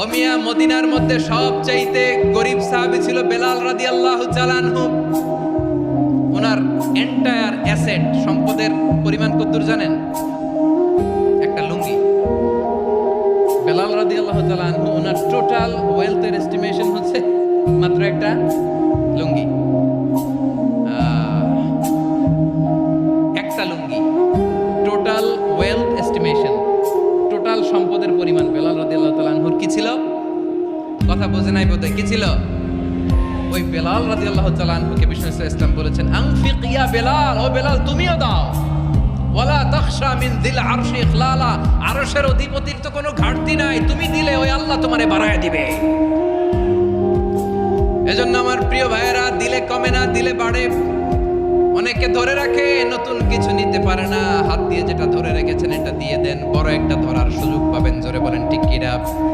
ও মিয়া, মদিনার মধ্যে সবচাইতে গরিব সাহাবী ছিল বেলাল রাদিয়াল্লাহু তাআলা আনহু। ওনার এন্টায়ার অ্যাসেট, সম্পদের পরিমাণ কতদূর জানেন? একটা লুঙ্গি। বেলাল রাদিয়াল্লাহু তাআলা আনহু, ওনার টোটাল ওয়েলথের এস্টিমেশন হচ্ছে মাত্র একটা লুঙ্গি। একটা লুঙ্গি, টোটাল ওয়েলথ এস্টিমেশন, টোটাল সম্পদের পরিমাণ বেলাল রাদিয়াল্লাহু তাআলা আনহুর কি ছিল? কথা বোঝে নাই বোধহয়। কি ছিল? ওই বেলাল রাদিয়াল্লাহু তাআলা আনহুকে বিষ্ণু ইসলাম বলেছেন, আনফিক ইয়া বেলাল, ও বেলাল তুমিও দাও। ওয়ালা তাখশা মিন যিল আরশি ইখলালা, আরশের অধিপতির তো কোনো ঘাটতি নাই, তুমি দিলে ওই আল্লাহ তোমারে বাড়ায় দিবে। এজন্য আমার প্রিয় ভাইয়েরা, দিলে কমে না, দিলে বাড়ে। অনেকে ধরে রাখে, নতুন কিছু নিতে পারে না, হাত দিয়ে যেটা ধরে রেখেছেন এটা দিয়ে দেন, বড় একটা ধরার সুযোগ পাবেন। জোরে বলেন ঠিক কিনা?